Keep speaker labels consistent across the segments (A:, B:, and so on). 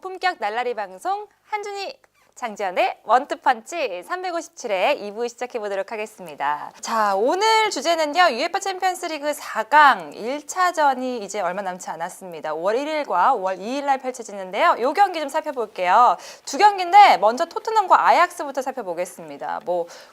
A: 고품격 날라리 방송 한준희 장지연의 원투펀치 357회 2부 시작해보도록 하겠습니다. 자, 오늘 주제는요. UEFA 챔피언스리그 4강 1차전이 이제 얼마 남지 않았습니다. 5월 1일과 5월 2일 날 펼쳐지는데요. 이 경기 좀 살펴볼게요. 두 경기인데 먼저 토트넘과 아약스부터 살펴보겠습니다.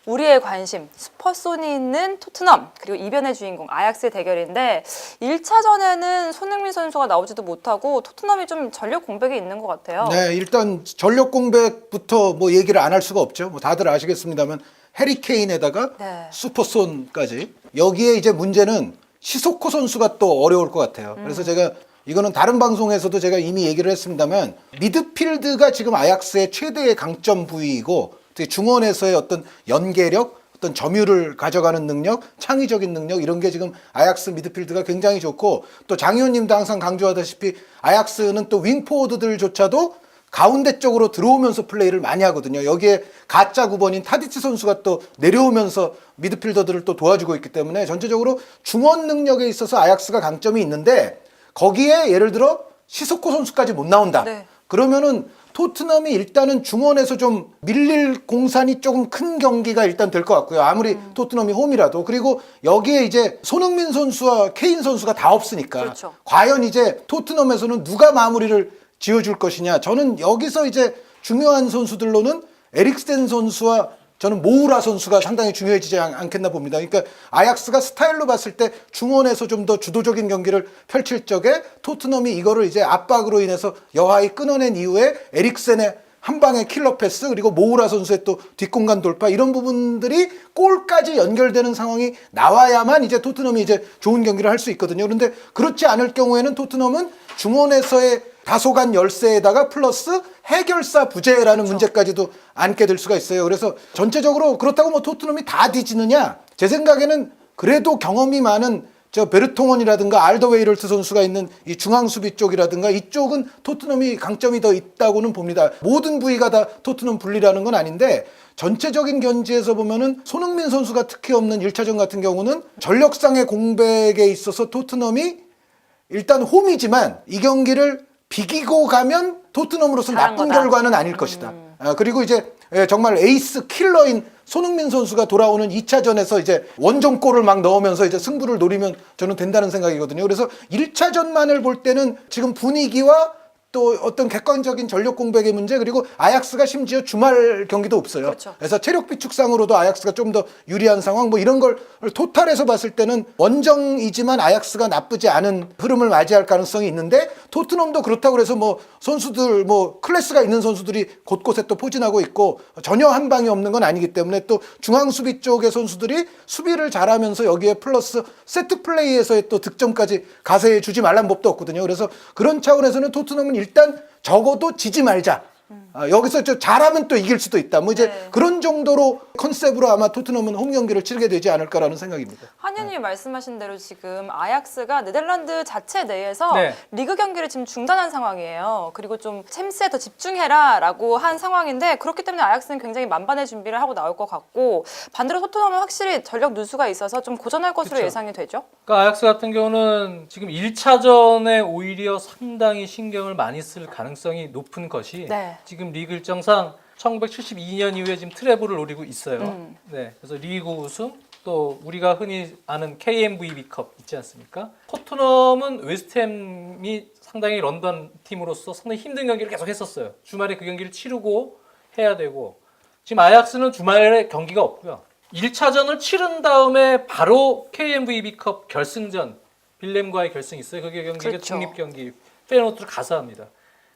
A: 우리의 관심, 슈퍼손이 있는 토트넘 그리고 이변의 주인공 아약스의 대결인데 1차전에는 손흥민 선수가 나오지도 못하고 토트넘이 좀 전력 공백이 있는 것 같아요.
B: 네, 일단 전력 공백부터 얘기를 안 할 수가 없죠. 다들 아시겠습니다만 해리 케인에다가
A: 네.
B: 슈퍼손까지. 여기에 이제 문제는 시소코 선수가 또 어려울 것 같아요. 그래서 제가 이거는 다른 방송에서도 제가 이미 얘기를 했습니다만 미드필드가 지금 아약스의 최대의 강점 부위이고 중원에서의 어떤 연계력, 어떤 점유를 가져가는 능력, 창의적인 능력 이런 게 지금 아약스 미드필드가 굉장히 좋고 또 장 의원님도 항상 강조하다시피 아약스는 또 윙포워드들조차도 가운데 쪽으로 들어오면서 플레이를 많이 하거든요. 여기에 가짜 9번인 타디치 선수가 또 내려오면서 미드필더들을 또 도와주고 있기 때문에 전체적으로 중원 능력에 있어서 아약스가 강점이 있는데 거기에 예를 들어 시소코 선수까지 못 나온다.
A: 네.
B: 그러면은 토트넘이 일단은 중원에서 좀 밀릴 공산이 조금 큰 경기가 일단 될 것 같고요. 아무리 토트넘이 홈이라도. 그리고 여기에 이제 손흥민 선수와 케인 선수가 다 없으니까.
A: 그렇죠.
B: 과연 이제 토트넘에서는 누가 마무리를 지어줄 것이냐. 저는 여기서 이제 중요한 선수들로는 에릭센 선수와 저는 모우라 선수가 상당히 중요해지지 않겠나 봅니다. 그러니까 아약스가 스타일로 봤을 때 중원에서 좀 더 주도적인 경기를 펼칠 적에 토트넘이 이거를 이제 압박으로 인해서 여하히 끊어낸 이후에 에릭센의 한 방의 킬러 패스 그리고 모우라 선수의 또 뒷공간 돌파 이런 부분들이 골까지 연결되는 상황이 나와야만 이제 토트넘이 이제 좋은 경기를 할 수 있거든요. 그런데 그렇지 않을 경우에는 토트넘은 중원에서의 다소간 열세에다가 플러스 해결사 부재라는 문제까지도 안게 될 수가 있어요. 그래서 전체적으로 그렇다고 토트넘이 다 뒤지느냐? 제 생각에는 그래도 경험이 많은 베르통원이라든가 알더웨이럴트 선수가 있는 이 중앙 수비 쪽이라든가 이쪽은 토트넘이 강점이 더 있다고는 봅니다. 모든 부위가 다 토트넘 분리라는 건 아닌데 전체적인 견지에서 보면은 손흥민 선수가 특히 없는 1차전 같은 경우는 전력상의 공백에 있어서 토트넘이 일단 홈이지만 이 경기를 비기고 가면 토트넘으로서는 나쁜
A: 거다.
B: 결과는 아닐 것이다. 그리고 이제 정말 에이스 킬러인 손흥민 선수가 돌아오는 2차전에서 이제 원정골을 막 넣으면서 이제 승부를 노리면 저는 된다는 생각이거든요. 그래서 1차전만을 볼 때는 지금 분위기와 또 어떤 객관적인 전력 공백의 문제 그리고 아약스가 심지어 주말 경기도 없어요.
A: 그렇죠.
B: 그래서 체력 비축상으로도 아약스가 좀 더 유리한 상황 이런 걸 토탈해서 봤을 때는 원정이지만 아약스가 나쁘지 않은 흐름을 맞이할 가능성이 있는데 토트넘도 그렇다고 해서 선수들 클래스가 있는 선수들이 곳곳에 또 포진하고 있고 전혀 한 방이 없는 건 아니기 때문에 또 중앙 수비 쪽의 선수들이 수비를 잘하면서 여기에 플러스 세트 플레이에서의 또 득점까지 가세해 주지 말란 법도 없거든요. 그래서 그런 차원에서는 토트넘은 일단 적어도 지지 말자. 여기서 잘하면 또 이길 수도 있다. 이제 그런 정도로 컨셉으로 아마 토트넘은 홈 경기를 치르게 되지 않을까라는 생각입니다.
A: 한현님이 말씀하신 대로 지금 아약스가 네덜란드 자체 내에서
C: 네.
A: 리그 경기를 지금 중단한 상황이에요. 그리고 좀 챔스에 더 집중해라라고 한 상황인데 그렇기 때문에 아약스는 굉장히 만반의 준비를 하고 나올 것 같고 반대로 토트넘은 확실히 전력 누수가 있어서 좀 고전할 것으로
C: 그쵸.
A: 예상이 되죠.
C: 그러니까 아약스 같은 경우는 지금 1차전에 오히려 상당히 신경을 많이 쓸 가능성이 높은 것이
A: 네.
C: 지금 리그 일정상 1972년 이후에 지금 트래블을 노리고 있어요. 네, 그래서 리그 우승 또 우리가 흔히 아는 KMVB컵 있지 않습니까? 토트넘은 웨스트햄이 상당히 런던 팀으로서 상당히 힘든 경기를 계속 했었어요. 주말에 그 경기를 치르고 해야 되고 지금 아약스는 주말에 경기가 없고요. 1차전을 치른 다음에 바로 KMVB컵 결승전 빌렘과의 결승이 있어요. 그게 경기가
A: 그렇죠.
C: 중립경기 페노트를 가서 합니다.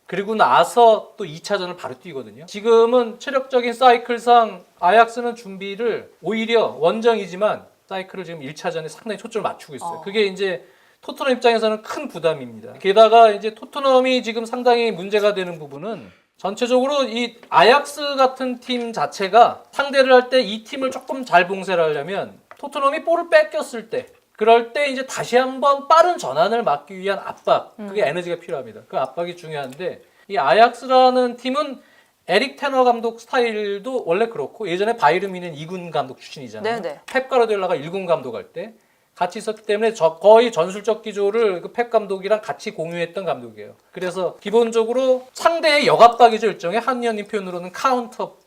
C: 그리고 나서 또 2차전을 바로 뛰거든요. 지금은 체력적인 사이클상 아약스는 준비를 오히려 원정이지만 사이클을 지금 1차전에 상당히 초점을 맞추고 있어요. 그게 이제 토트넘 입장에서는 큰 부담입니다. 게다가 이제 토트넘이 지금 상당히 문제가 되는 부분은 전체적으로 이 아약스 같은 팀 자체가 상대를 할 때 이 팀을 조금 잘 봉쇄를 하려면 토트넘이 볼을 뺏겼을 때 그럴 때 이제 다시 한번 빠른 전환을 막기 위한 압박, 그게 에너지가 필요합니다. 그 압박이 중요한데 이 아약스라는 팀은 에릭 테너 감독 스타일도 원래 그렇고 예전에 바이에른 뮌헨 2군 감독 출신이잖아요.
A: 네네.
C: 펩 가르디올라가 1군 감독할 때 같이 있었기 때문에 거의 전술적 기조를 그 펩 감독이랑 같이 공유했던 감독이에요. 그래서 기본적으로 상대의 역압박이죠. 일종의 한의원님 표현으로는 카운터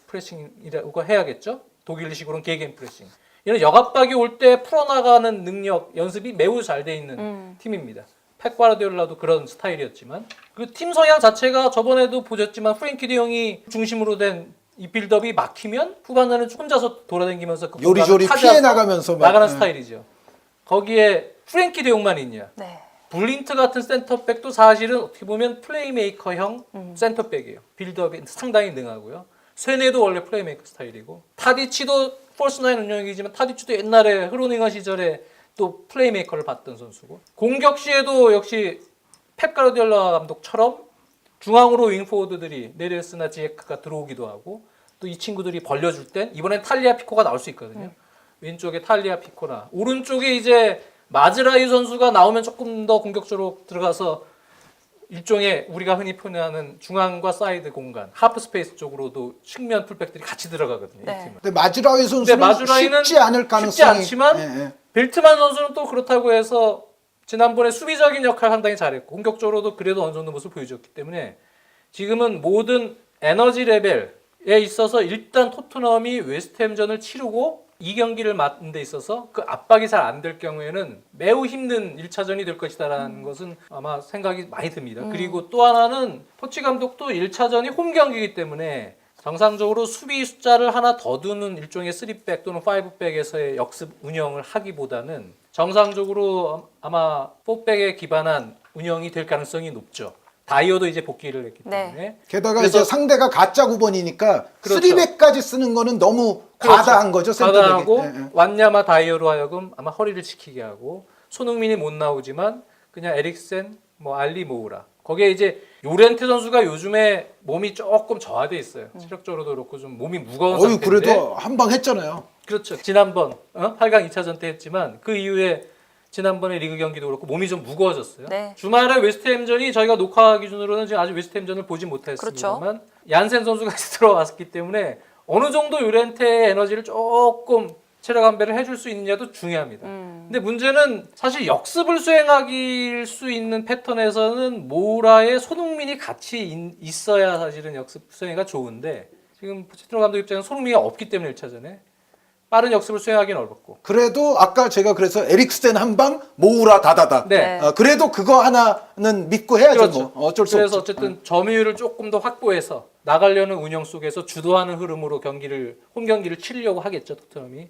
C: 프레싱이라고 해야겠죠. 독일식으로는 게겐 프레싱. 이런 역압박이 올 때 풀어나가는 능력 연습이 매우 잘 돼 있는 팀입니다. 펩 과르디올라도 그런 스타일이었지만 그 팀 성향 자체가 저번에도 보셨지만 프랭키 디용이 중심으로 된 이 빌드업이 막히면 후반에는 혼자서 돌아다니면서 그
B: 요리조리 피해 나가면서
C: 나가는 스타일이죠. 거기에 프랭키 디용만 있냐?
A: 네.
C: 블린트 같은 센터백도 사실은 어떻게 보면 플레이메이커형 센터백이에요. 빌드업이 상당히 능하고요. 쇠네도 원래 플레이메이커 스타일이고 타디치도 폴스나인 운영이지만 타디치도 옛날에 흐로닝어 시절에 또 플레이메이커를 봤던 선수고 공격 시에도 역시 펩 가르디올라 감독처럼 중앙으로 윙포워드들이 네레스나 지에크가 들어오기도 하고 또 이 친구들이 벌려줄 땐 이번엔 탈리아 피코가 나올 수 있거든요. 왼쪽에 탈리아 피코나 오른쪽에 이제 마즈라이 선수가 나오면 조금 더 공격적으로 들어가서 일종의 우리가 흔히 표현하는 중앙과 사이드 공간, 하프 스페이스 쪽으로도 측면 풀백들이 같이 들어가거든요.
A: 네.
C: 이 팀은.
B: 근데 마즈라위 선수는
C: 마즈라이는
B: 쉽지 않을 가능성이
C: 쉽지 않지만
B: 예, 예.
C: 벨트만 선수는 또 그렇다고 해서 지난번에 수비적인 역할 상당히 잘했고 공격적으로도 그래도 어느 정도 모습을 보여줬기 때문에 지금은 모든 에너지 레벨에 있어서 일단 토트넘이 웨스트햄전을 치르고 이 경기를 맡는 데 있어서 그 압박이 잘 안 될 경우에는 매우 힘든 1차전이 될 것이다라는 것은 아마 생각이 많이 듭니다. 그리고 또 하나는 포치 감독도 1차전이 홈 경기이기 때문에 정상적으로 수비 숫자를 하나 더 두는 일종의 3백 또는 5백에서의 역습 운영을 하기보다는 정상적으로 아마 4백에 기반한 운영이 될 가능성이 높죠. 다이어도 이제 복귀를 했기 때문에.
A: 네.
B: 게다가
C: 그래서-
B: 이제 상대가 가짜 9번이니까
C: 그렇죠.
B: 3백까지 쓰는 거는 너무
C: 그렇죠.
B: 과다한 거죠. 센터백이.
C: 과다하고
B: 예, 예.
C: 완야마 다이어로 하여금 아마 허리를 지키게 하고 손흥민이 못 나오지만 그냥 에릭센, 알리 모우라. 거기에 이제 요렌테 선수가 요즘에 몸이 조금 저하돼 있어요. 체력적으로도 그렇고 좀 몸이 무거운
B: 어유
C: 상태인데.
B: 그래도 한 방 했잖아요.
C: 그렇죠. 지난번 8강 2차전 때 했지만 그 이후에 지난번에 리그 경기도 그렇고 몸이 좀 무거워졌어요.
A: 네.
C: 주말에 웨스트햄전이 저희가 녹화 기준으로는 지금 아직 웨스트햄전을 보지 못했습니다만 얀센 선수가 들어왔기 때문에 어느 정도 요렌테의 에너지를 조금 체력 안배를 해줄 수 있느냐도 중요합니다. 근데 문제는 사실 역습을 수행할 수 있는 패턴에서는 모우라의 손흥민이 같이 있어야 사실은 역습 수행가 좋은데 지금 포체티노 감독 입장에서 손흥민이 없기 때문에 1차전에 빠른 역습을 수행하기는 어렵고.
B: 그래도 아까 제가 그래서 에릭센 한 방, 모우라 다다다.
C: 네.
B: 그래도 그거 하나는 믿고 해야죠.
C: 그렇죠.
B: 뭐 어쩔 수
C: 그래서
B: 없죠.
C: 어쨌든 점유율을 조금 더 확보해서 나가려는 운영 속에서 주도하는 흐름으로 홈 경기를 치려고 하겠죠, 토트넘이.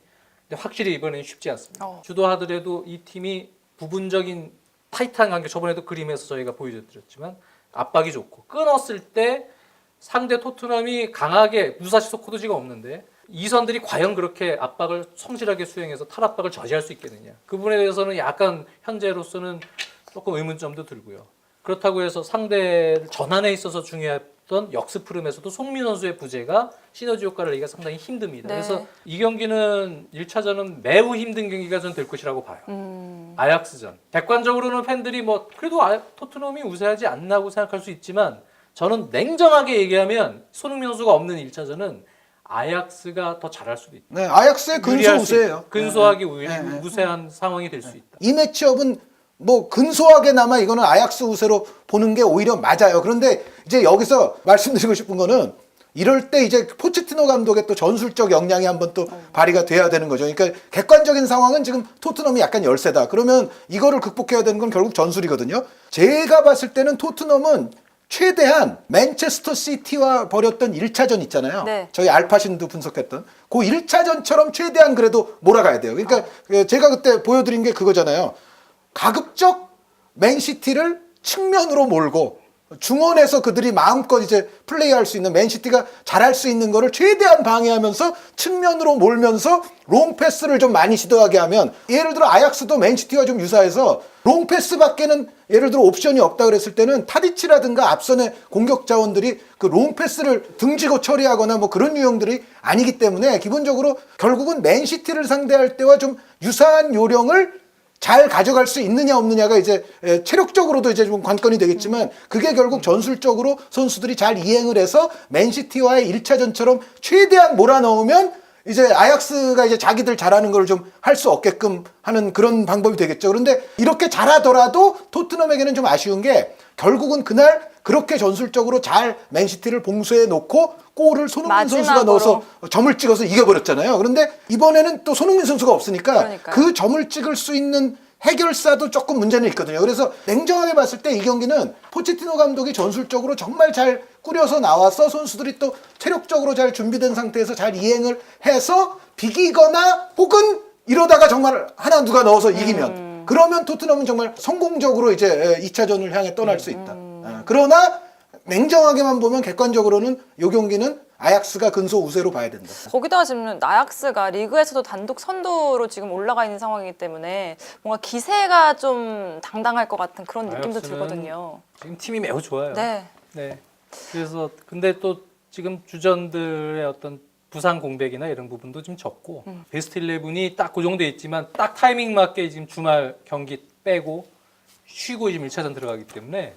C: 근데 확실히 이번에는 쉽지 않습니다. 주도하더라도 이 팀이 부분적인 타이트한 관계 저번에도 그림에서 저희가 보여드렸지만 압박이 좋고 끊었을 때 상대 토트넘이 강하게 무사시 소코드지가 없는데 이 선들이 과연 그렇게 압박을 성실하게 수행해서 탈압박을 저지할 수 있겠느냐. 그 부분에 대해서는 약간 현재로서는 조금 의문점도 들고요. 그렇다고 해서 상대 전환에 있어서 중요했던 역습 흐름에서도 송민 선수의 부재가 시너지 효과를 내기가 상당히 힘듭니다.
A: 네.
C: 그래서 이 경기는 1차전은 매우 힘든 경기가 전 될 것이라고 봐요. 아약스전. 객관적으로는 팬들이 그래도 토트넘이 우세하지 않나고 생각할 수 있지만 저는 냉정하게 얘기하면 손흥민 선수가 없는 1차전은 아약스가 더 잘할 수도 있다.
B: 네, 아약스의 근소
C: 유리할 수 있다.
B: 우세예요.
C: 근소하게
B: 네.
C: 우세한 상황이 될 수 있다.
B: 이 매치업은 근소하게나마 이거는 아약스 우세로 보는 게 오히려 맞아요. 그런데 이제 여기서 말씀드리고 싶은 거는 이럴 때 이제 포체티노 감독의 또 전술적 역량이 한번 또 발휘가 돼야 되는 거죠. 그러니까 객관적인 상황은 지금 토트넘이 약간 열세다. 그러면 이거를 극복해야 되는 건 결국 전술이거든요. 제가 봤을 때는 토트넘은 최대한 맨체스터 시티와 벌였던 1차전 있잖아요.
A: 네.
B: 저희 알파신도 분석했던 그 1차전처럼 최대한 그래도 몰아가야 돼요. 그러니까 제가 그때 보여드린 게 그거잖아요. 가급적 맨시티를 측면으로 몰고 중원에서 그들이 마음껏 이제 플레이할 수 있는 맨시티가 잘할 수 있는 거를 최대한 방해하면서 측면으로 몰면서 롱패스를 좀 많이 시도하게 하면 예를 들어 아약스도 맨시티와 좀 유사해서 롱패스밖에는 예를 들어 옵션이 없다 그랬을 때는 타디치라든가 앞선의 공격 자원들이 그 롱패스를 등지고 처리하거나 그런 유형들이 아니기 때문에 기본적으로 결국은 맨시티를 상대할 때와 좀 유사한 요령을 잘 가져갈 수 있느냐 없느냐가 이제 체력적으로도 이제 좀 관건이 되겠지만 그게 결국 전술적으로 선수들이 잘 이행을 해서 맨시티와의 1차전처럼 최대한 몰아넣으면 이제 아약스가 이제 자기들 잘하는 걸 좀 할 수 없게끔 하는 그런 방법이 되겠죠. 그런데 이렇게 잘하더라도 토트넘에게는 좀 아쉬운 게 결국은 그날 그렇게 전술적으로 잘 맨시티를 봉쇄해 놓고 골을 손흥민 선수가
A: 마지막으로.
B: 넣어서 점을 찍어서 이겨버렸잖아요. 그런데 이번에는 또 손흥민 선수가 없으니까
A: 그러니까요.
B: 그 점을 찍을 수 있는 해결사도 조금 문제는 있거든요. 그래서 냉정하게 봤을 때 이 경기는 포체티노 감독이 전술적으로 정말 잘 꾸려서 나와서 선수들이 또 체력적으로 잘 준비된 상태에서 잘 이행을 해서 비기거나 혹은 이러다가 정말 하나 누가 넣어서 이기면 그러면 토트넘은 정말 성공적으로 이제 2차전을 향해 떠날 수 있다. 그러나 냉정하게만 보면 객관적으로는 이 경기는 아약스가 근소 우세로 봐야 된다.
A: 거기다가 지금 아약스가 리그에서도 단독 선두로 지금 올라가 있는 상황이기 때문에 뭔가 기세가 좀 당당할 것 같은 그런 느낌도
C: 아약스는
A: 들거든요.
C: 지금 팀이 매우 좋아요.
A: 네.
C: 네. 그래서 근데 또 지금 주전들의 어떤 부상 공백이나 이런 부분도 좀 적고 베스트 11이 딱 고정돼 있지만 딱 타이밍 맞게 지금 주말 경기 빼고 쉬고 지금 1차전 들어가기 때문에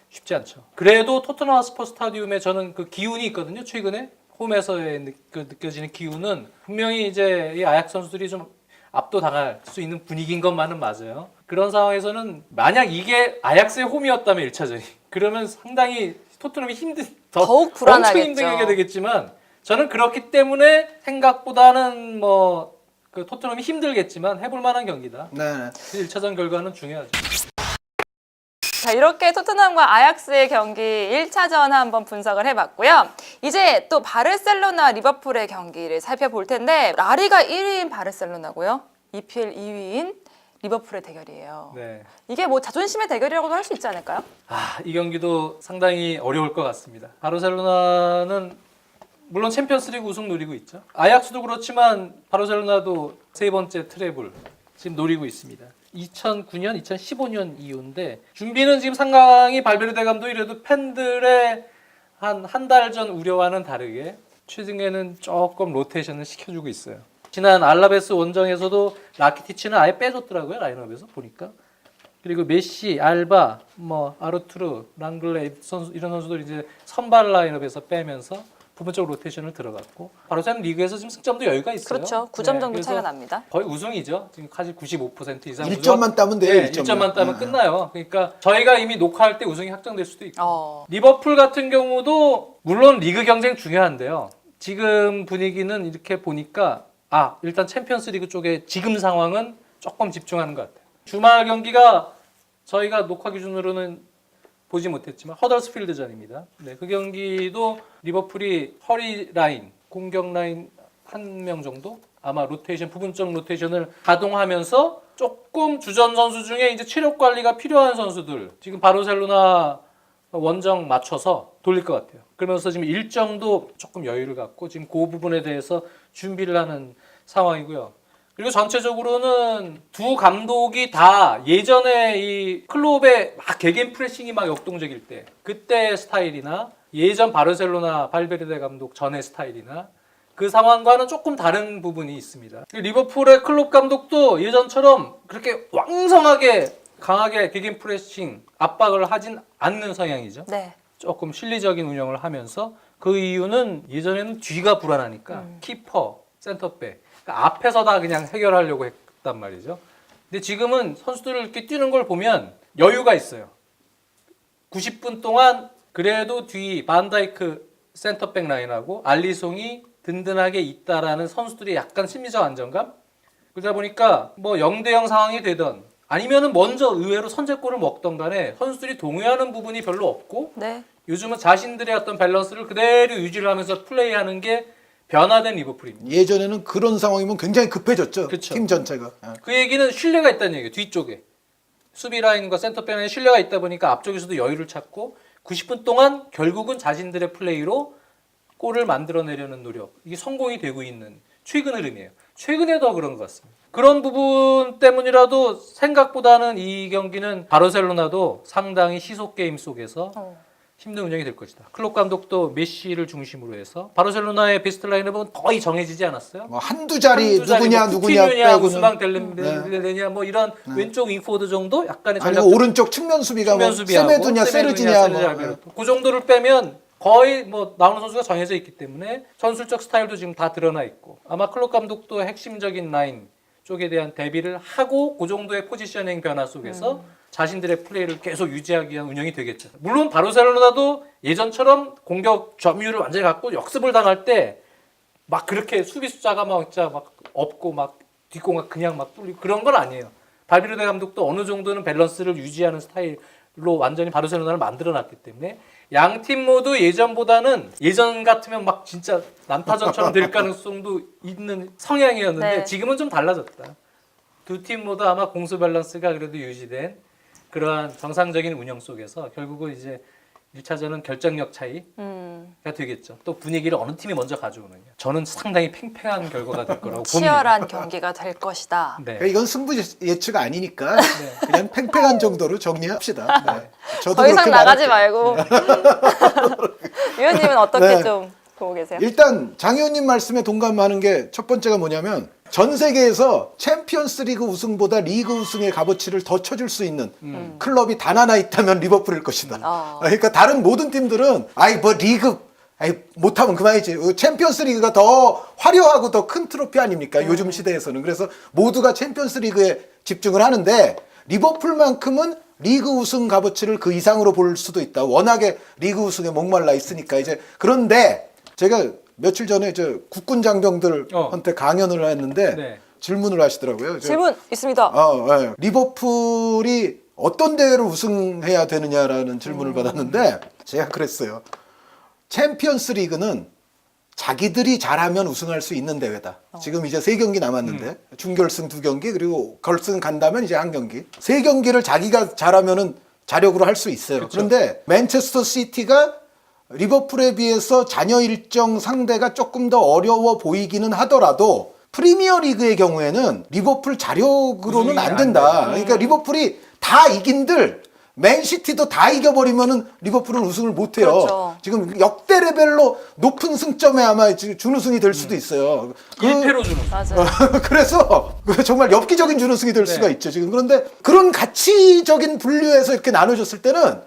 C: 쉽지 않죠. 그래도 토트넘 하스퍼 스타디움에 저는 그 기운이 있거든요. 최근에 홈에서의 느껴지는 기운은 분명히 이제 이 아약 선수들이 좀 압도당할 수 있는 분위기인 것만은 맞아요. 그런 상황에서는 만약 이게 아약스의 홈이었다면 1차전이 그러면 상당히 토트넘이
A: 더욱 불안하겠죠.
C: 엄청 힘들게 되겠지만 저는 그렇기 때문에 생각보다는 뭐 그 토트넘이 힘들겠지만 해볼 만한 경기다.
B: 네.
C: 1차전 결과는 중요하죠.
A: 자, 이렇게 토트넘과 아약스의 경기 1차전 한번 분석을 해봤고요. 이제 또 바르셀로나 리버풀의 경기를 살펴볼 텐데 라리가 1위인 바르셀로나고요. EPL 2위인 리버풀의 대결이에요.
C: 네.
A: 이게 뭐 자존심의 대결이라고도 할 수 있지 않을까요?
C: 이 경기도 상당히 어려울 것 같습니다. 바르셀로나는 물론 챔피언스리그 우승 노리고 있죠. 아약스도 그렇지만 바르셀로나도 세 번째 트래블 지금 노리고 있습니다. 2009년, 2015년 이후인데 준비는 지금 상당히 발베르데 감독이 이래도 팬들의 한 달 전 우려와는 다르게 최근에는 조금 로테이션을 시켜주고 있어요. 지난 알라베스 원정에서도 라키티치는 아예 빼줬더라고요. 라인업에서 보니까. 그리고 메시, 알바, 뭐 아르투르, 랑글레 선수 이런 선수들 이제 선발 라인업에서 빼면서 부분적으로 로테이션을 들어갔고 바르셀로나 리그에서 지금 승점도 여유가 있어요.
A: 그렇죠. 9점 정도
C: 그래서
A: 차이가 납니다.
C: 거의 우승이죠. 지금까지 95% 이상
B: 1점만 따면 돼요.
C: 네, 1점만 따면 끝나요. 그러니까 저희가 이미 녹화할 때 우승이 확정될 수도 있고 리버풀 같은 경우도 물론 리그 경쟁 중요한데요. 지금 분위기는 이렇게 보니까 일단 챔피언스 리그 쪽에 지금 상황은 조금 집중하는 것 같아요. 주말 경기가 저희가 녹화 기준으로는 보지 못했지만 허더스필드전입니다. 네, 그 경기도 리버풀이 허리 라인, 공격 라인 한 명 정도 아마 로테이션 부분적 로테이션을 가동하면서 조금 주전 선수 중에 이제 체력 관리가 필요한 선수들 지금 바르셀로나 원정 맞춰서 돌릴 것 같아요. 그러면서 지금 일정도 조금 여유를 갖고 지금 그 부분에 대해서 준비를 하는 상황이고요. 그리고 전체적으로는 두 감독이 다 예전에 이 클롭의 막 개개인 프레싱이 막 역동적일 때 그때 스타일이나 예전 바르셀로나 발베르데 감독 전의 스타일이나 그 상황과는 조금 다른 부분이 있습니다. 리버풀의 클롭 감독도 예전처럼 그렇게 왕성하게 강하게 개개인 프레싱 압박을 하진 않는 성향이죠.
A: 네.
C: 조금 실리적인 운영을 하면서 그 이유는 예전에는 뒤가 불안하니까 키퍼, 센터백 그러니까 앞에서 다 그냥 해결하려고 했단 말이죠. 근데 지금은 선수들을 이렇게 뛰는 걸 보면 여유가 있어요. 90분 동안 그래도 뒤 반다이크 센터백 라인하고 알리송이 든든하게 있다라는 선수들이 약간 심리적 안정감? 그러다 보니까 뭐 0대0 상황이 되던 아니면은 먼저 의외로 선제골을 먹던 간에 선수들이 동요하는 부분이 별로 없고
A: 네.
C: 요즘은 자신들의 어떤 밸런스를 그대로 유지를 하면서 플레이하는 게 변화된 리버풀입니다.
B: 예전에는 그런 상황이면 굉장히 급해졌죠.
C: 그쵸.
B: 팀 전체가.
C: 그 얘기는 신뢰가 있다는 얘기예요. 뒤쪽에. 수비 라인과 센터백 라인에 신뢰가 있다 보니까 앞쪽에서도 여유를 찾고 90분 동안 결국은 자신들의 플레이로 골을 만들어내려는 노력. 이게 성공이 되고 있는 최근 흐름이에요. 최근에 더 그런 것 같습니다. 그런 부분 때문이라도 생각보다는 이 경기는 바르셀로나도 상당히 시속 게임 속에서 힘든 운영이 될 것이다. 클롭 감독도 메시를 중심으로 해서 바르셀로나의 베스트 라인업은 거의 정해지지 않았어요.
B: 뭐 한두 자리 누구냐 빼고는
C: 우스방 델레냐 뭐 이런 왼쪽 윙포드 정도 약간의
B: 아니면 오른쪽 측면 수비가 뭐 세메두냐 세르지냐 뭐.
C: 그 정도를 빼면 거의 뭐 나오는 선수가 정해져 있기 때문에 전술적 스타일도 지금 다 드러나 있고 아마 클롭 감독도 핵심적인 라인 쪽에 대한 대비를 하고 그 정도의 포지셔닝 변화 속에서 자신들의 플레이를 계속 유지하기 위한 운영이 되겠죠. 물론 바르셀로나도 예전처럼 공격 점유율을 완전히 갖고 역습을 당할 때 막 그렇게 수비 숫자가 막 진짜 막 없고 막 뒷공간 그냥 막 뚫리고 그런 건 아니에요. 발비르데 감독도 어느 정도는 밸런스를 유지하는 스타일로 완전히 바르셀로나를 만들어놨기 때문에 양 팀 모두 예전 같으면 막 진짜 난타전처럼 될 가능성도 있는 성향이었는데
A: 네.
C: 지금은 좀 달라졌다. 두 팀 모두 아마 공수 밸런스가 그래도 유지된 그러한 정상적인 운영 속에서 결국은 이제 1차전은 결정력 차이가 되겠죠. 또 분위기를 어느 팀이 먼저 가져오느냐. 저는 상당히 팽팽한 결과가 될 거라고 봅니다.
A: 치열한 경기가 될 것이다.
C: 네.
B: 그러니까 이건 승부 예측 아니니까 그냥 팽팽한 정도로 정리합시다. 네. 저도
A: 더 이상
B: 그렇게
A: 나가지
B: 말할게요.
A: 말고. 위원님은 어떻게
B: 네.
A: 좀 보고 계세요?
B: 일단 장 의원님 말씀에 동감하는 게 첫 번째가 뭐냐면 전 세계에서 챔피언스 리그 우승보다 리그 우승의 값어치를 더 쳐줄 수 있는 클럽이 단 하나 있다면 리버풀일 것이다. 그러니까 다른 모든 팀들은 못하면 그만이지. 챔피언스 리그가 더 화려하고 더 큰 트로피 아닙니까? 요즘 시대에서는. 그래서 모두가 챔피언스 리그에 집중을 하는데 리버풀만큼은 리그 우승 값어치를 그 이상으로 볼 수도 있다. 워낙에 리그 우승에 목말라 있으니까 이제. 그런데 제가 며칠 전에 국군 장병들한테 강연을 했는데
C: 네.
B: 질문을 하시더라고요.
A: 질문 있습니다.
B: 네. 리버풀이 어떤 대회를 우승해야 되느냐라는 질문을 받았는데 제가 그랬어요. 챔피언스 리그는 자기들이 잘하면 우승할 수 있는 대회다. 지금 이제 3경기 남았는데 준결승 2경기 그리고 결승 간다면 이제 1경기. 3경기를 자기가 잘하면은 자력으로 할 수 있어요.
C: 그쵸.
B: 그런데 맨체스터 시티가 리버풀에 비해서 잔여 일정 상대가 조금 더 어려워 보이기는 하더라도 프리미어 리그의 경우에는 리버풀 자력으로는
C: 우승이
B: 안
C: 안
B: 된다. 그러니까 리버풀이 다 이긴들 맨시티도 다 이겨버리면은 리버풀은 우승을 못해요.
A: 그렇죠.
B: 지금 역대 레벨로 높은 승점에 아마 준우승이 될 수도 있어요.
C: 1패로 주는
A: 맞아요.
B: 그래서 정말 엽기적인 준우승이 될
C: 네.
B: 수가 있죠. 지금 그런데 그런 가치적인 분류에서 이렇게 나눠줬을 때는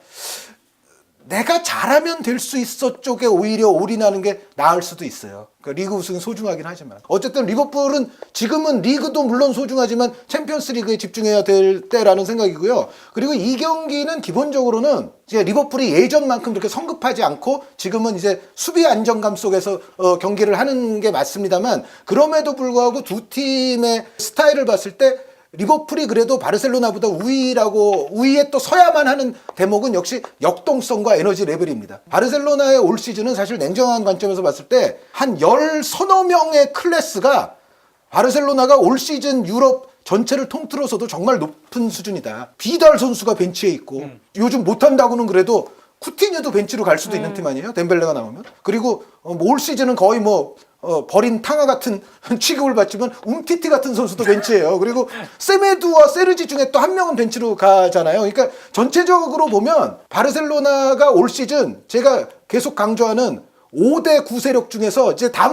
B: 내가 잘하면 될 수 있어 쪽에 오히려 올인하는 게 나을 수도 있어요. 그러니까 리그 우승은 소중하긴 하지만 어쨌든 리버풀은 지금은 리그도 물론 소중하지만 챔피언스 리그에 집중해야 될 때라는 생각이고요. 그리고 이 경기는 기본적으로는 이제 리버풀이 예전만큼 그렇게 성급하지 않고 지금은 이제 수비 안정감 속에서 경기를 하는 게 맞습니다만 그럼에도 불구하고 두 팀의 스타일을 봤을 때 리버풀이 그래도 바르셀로나보다 우위에 또 서야만 하는 대목은 역시 역동성과 에너지 레벨입니다. 바르셀로나의 올 시즌은 사실 냉정한 관점에서 봤을 때 한 10서너 명의 클래스가 바르셀로나가 올 시즌 유럽 전체를 통틀어서도 정말 높은 수준이다. 비달 선수가 벤치에 있고 요즘 못한다고는 그래도 쿠티뉴도 벤치로 갈 수도 있는 팀 아니에요? 덴벨레가 나오면. 그리고 올 시즌은 거의 버린 탕화 같은 취급을 받지만 움티티 같은 선수도 벤치예요. 그리고 세메두와 세르지 중에 또 한 명은 벤치로 가잖아요. 그러니까 전체적으로 보면 바르셀로나가 올 시즌 제가 계속 강조하는 5대 9세력 중에서 이제 다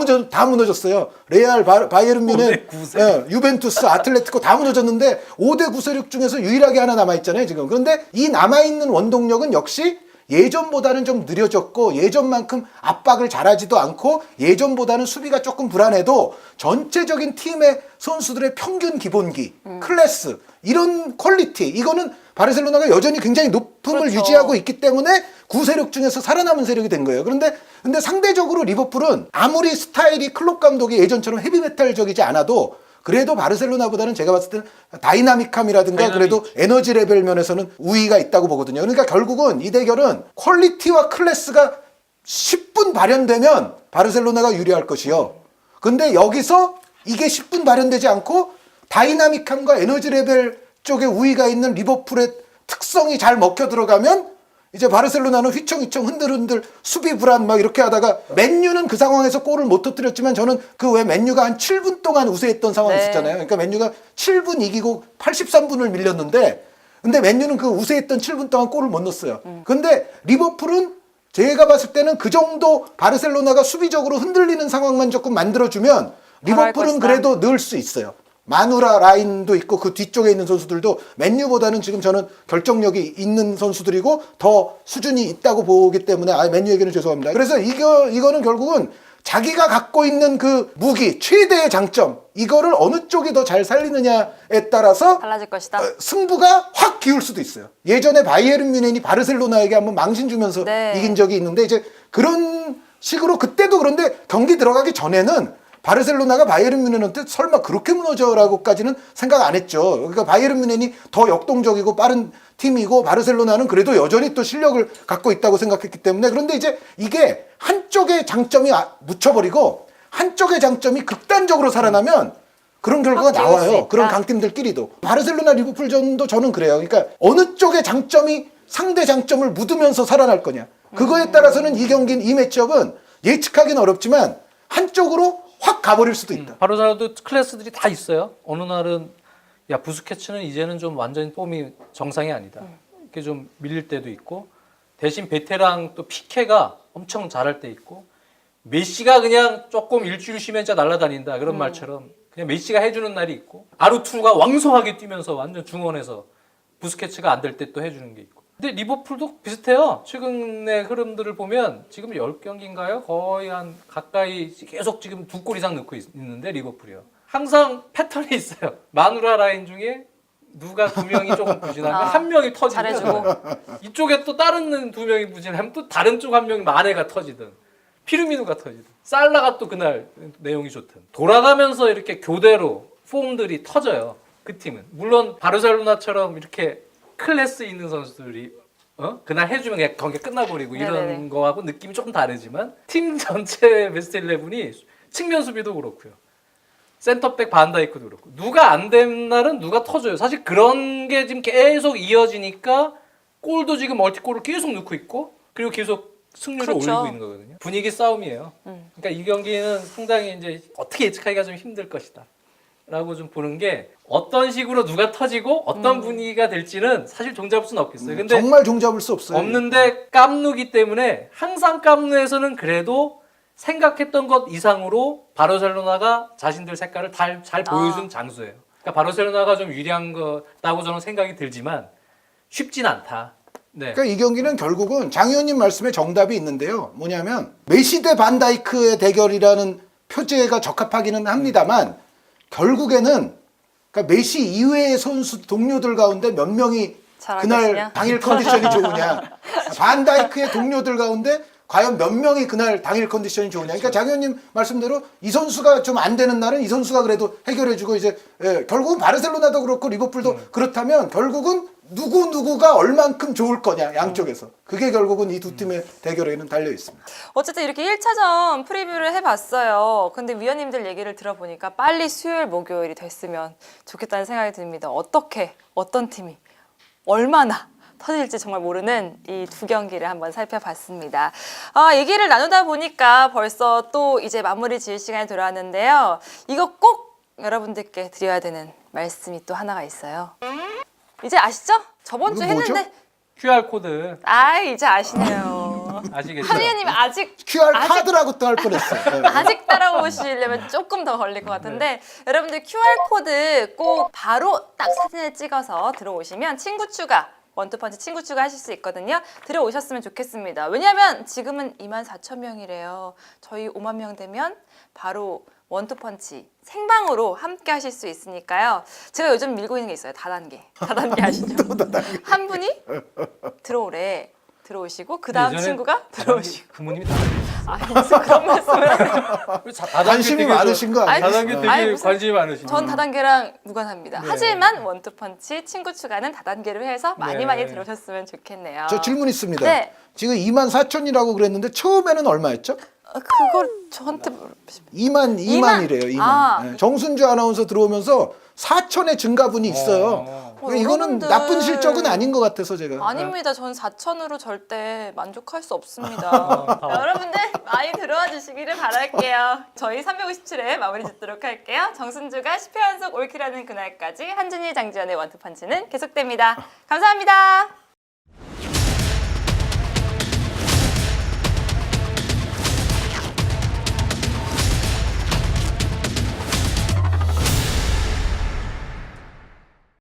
B: 무너졌어요. 레알, 바이에른 뮌헨,
C: 5대 9세력.
B: 유벤투스, 아틀레티코 다 무너졌는데 5대 9세력 중에서 유일하게 하나 남아있잖아요. 지금. 그런데 이 남아있는 원동력은 역시 예전보다는 좀 느려졌고 예전만큼 압박을 잘하지도 않고 예전보다는 수비가 조금 불안해도 전체적인 팀의 선수들의 평균 기본기, 클래스 이런 퀄리티 이거는 바르셀로나가 여전히 굉장히 높음을
A: 그렇죠.
B: 유지하고 있기 때문에 9세력 중에서 살아남은 세력이 된 거예요. 근데 상대적으로 리버풀은 아무리 스타일이 클롭 감독이 예전처럼 헤비메탈적이지 않아도 그래도 바르셀로나보다는 제가 봤을 때는 다이나믹함이라든가 그래도 에너지 레벨 면에서는 우위가 있다고 보거든요. 그러니까 결국은 이 대결은 퀄리티와 클래스가 10분 발현되면 바르셀로나가 유리할 것이요. 근데 여기서 이게 10분 발현되지 않고 다이나믹함과 에너지 레벨 쪽에 우위가 있는 리버풀의 특성이 잘 먹혀 들어가면 이제 바르셀로나는 휘청휘청 흔들흔들 수비 불안 막 이렇게 하다가 맨유는 그 상황에서 골을 못 터뜨렸지만 저는 그 외 맨유가 한 7분 동안 우세했던 상황이
A: 네.
B: 있었잖아요. 그러니까 맨유가 7분 이기고 83분을 밀렸는데 근데 맨유는 그 우세했던 7분 동안 골을 못 넣었어요. 근데 리버풀은 제가 봤을 때는 그 정도 바르셀로나가 수비적으로 흔들리는 상황만 조금 만들어주면 리버풀은
A: 것이다.
B: 그래도 넣을 수 있어요. 마누라 라인도 있고 그 뒤쪽에 있는 선수들도 맨유보다는 지금 저는 결정력이 있는 선수들이고 더 수준이 있다고 보기 때문에 맨유 얘기는 죄송합니다. 그래서 이거는 결국은 자기가 갖고 있는 그 무기 최대의 장점 이거를 어느 쪽이 더 잘 살리느냐에 따라서
A: 달라질 것이다.
B: 승부가 확 기울 수도 있어요. 예전에 바이에른 뮌헨이 바르셀로나에게 한번 망신 주면서
A: 네.
B: 이긴 적이 있는데 이제 그런 식으로 그때도 그런데 경기 들어가기 전에는 바르셀로나가 바이에른 뮌헨한테 설마 그렇게 무너져라고까지는 생각 안 했죠. 그러니까 바이에른 뮌헨이 더 역동적이고 빠른 팀이고 바르셀로나는 그래도 여전히 또 실력을 갖고 있다고 생각했기 때문에 그런데 이제 이게 한쪽의 장점이 묻혀버리고 한쪽의 장점이 극단적으로 살아나면 그런 결과가
A: 확 기울 수
B: 나와요.
A: 있다.
B: 그런 강팀들끼리도. 바르셀로나 리버풀전도 저는 그래요. 그러니까 어느 쪽의 장점이 상대 장점을 묻으면서 살아날 거냐. 그거에 따라서는 이 경기는 이 매치업은 예측하기는 어렵지만 한쪽으로 확 가버릴 수도 있다.
C: 바르셀로나도 클래스들이 다 있어요. 어느 날은 야 부스케츠는 이제는 좀 완전히 폼이 정상이 아니다. 이렇게 좀 밀릴 때도 있고 대신 베테랑 또 피케가 엄청 잘할 때 있고 메시가 그냥 조금 일주일 쉬면 진짜 날아다닌다 그런 말처럼 그냥 메시가 해주는 날이 있고 아르투가 왕성하게 뛰면서 완전 중원에서 부스케츠가 안 될 때 또 해주는 게 있고 근데 리버풀도 비슷해요. 최근의 흐름들을 보면 지금 10경기인가요? 거의 한 가까이 계속 지금 2골 이상 넣고 있는데 리버풀이요. 항상 패턴이 있어요. 마누라 라인 중에 누가 2명이 조금 부진하면 한 명이 터지든
A: 잘해주고.
C: 이쪽에 또 다른 2명이 부진하면 또 다른 쪽 한 명이 마네가 터지든 피르미누가 터지든 살라가 또 그날 내용이 좋든 돌아가면서 이렇게 교대로 폼들이 터져요. 그 팀은. 물론 바르셀로나처럼 이렇게 클래스 있는 선수들이 그날 해주면 그냥 경기 끝나버리고 이런
A: 네네네.
C: 거하고 느낌이 조금 다르지만 팀 전체 베스트 11이 측면 수비도 그렇고요. 센터백 반다이크도 그렇고 누가 안 된 날은 누가 터져요. 사실 그런 게 지금 계속 이어지니까 골도 지금 멀티골을 계속 넣고 있고 그리고 계속 승률을
A: 그렇죠.
C: 올리고 있는 거거든요. 분위기 싸움이에요. 그러니까 이 경기는 상당히 이제 어떻게 예측하기가 좀 힘들 것이다. 라고 좀 보는 게 어떤 식으로 누가 터지고 어떤 분위기가 될지는 사실 종잡을 수는 없겠어요. 근데
B: 정말 종잡을 수 없어요.
C: 없는데 깜누기 때문에 항상 깜누에서는 그래도 생각했던 것 이상으로 바르셀로나가 자신들 색깔을 잘 보여준 장소예요. 그러니까 바르셀로나가 좀 유리한 거라고 저는 생각이 들지만 쉽진 않다. 네.
B: 그러니까 이 경기는 결국은 장 의원님 말씀에 정답이 있는데요. 뭐냐면 메시 대 반다이크의 대결이라는 표제가 적합하기는 합니다만 결국에는 그러니까 메시 이외의 선수 동료들 가운데 몇 명이
A: 잘할
B: 그날
A: 것이냐?
B: 당일 컨디션이 좋으냐. 반다이크의 동료들 가운데 과연 몇 명이 그날 당일 컨디션이 좋으냐. 그러니까 장 의원님 말씀대로 이 선수가 좀 안 되는 날은 이 선수가 그래도 해결해주고 이제 결국은 바르셀로나도 그렇고 리버풀도 그렇다면 결국은 누구가 얼만큼 좋을 거냐 양쪽에서. 그게 결국은 이 두 팀의 대결에는 달려 있습니다.
A: 어쨌든 이렇게 1차전 프리뷰를 해봤어요. 근데 위원님들 얘기를 들어보니까 빨리 수요일, 목요일이 됐으면 좋겠다는 생각이 듭니다. 어떤 팀이 얼마나 터질지 정말 모르는 이 두 경기를 한번 살펴봤습니다. 얘기를 나누다 보니까 벌써 또 이제 마무리 지을 시간이 돌아왔는데요. 이거 꼭 여러분들께 드려야 되는 말씀이 또 하나가 있어요. 이제 아시죠? 저번
B: 이거
A: 주에
B: 뭐죠?
A: 했는데
C: QR 코드
A: 이제 아시네요.
C: 아시겠죠?
A: 한 위원님 아직
B: QR 카드라고 또 할 뻔했어요. 네.
A: 아직 따라오시려면 조금 더 걸릴 것 같은데 여러분들 QR코드 꼭 바로 딱 사진을 찍어서 들어오시면 친구 추가 원투펀치 친구 추가 하실 수 있거든요. 들어오셨으면 좋겠습니다. 왜냐하면 지금은 24,000명이래요. 저희 5만 명 되면 바로 원투펀치 생방으로 함께 하실 수 있으니까요. 제가 요즘 밀고 있는 게 있어요. 다단계 아시죠? 한 분이 들어오시고 그 다음
C: 예전에
A: 친구가 들어오시고
C: 부모님이 다
A: 무슨 그런 말씀을
B: 관심이 많으신 거 아니에요?
C: 다단계 되게
A: 아니, 무슨-
C: 관심이 많으신
A: 전 다단계랑 무관합니다.
C: 네.
A: 하지만 원투펀치 친구 추가는 다단계로 해서 많이
C: 네.
A: 많이 들어오셨으면 좋겠네요.
B: 저 질문 있습니다.
A: 네.
B: 지금 24,000이라고 그랬는데 처음에는 얼마였죠?
A: 그걸 저한테
B: 2만이래요. 2만.
A: 아.
B: 네. 정순주 아나운서 들어오면서 4천의 증가분이 있어요. 그러니까 이거는
A: 여러분들-
B: 나쁜 실적은 아닌 것 같아서 제가.
A: 아닙니다. 전 4천으로 절대 만족할 수 없습니다. 여러분들 많이 들어와 주시기를 바랄게요. 저희 357회 마무리 짓도록 할게요. 정순주가 10회 연속 올킬하는 그날까지 한준희 장지연의 원투펀치는 계속됩니다. 감사합니다.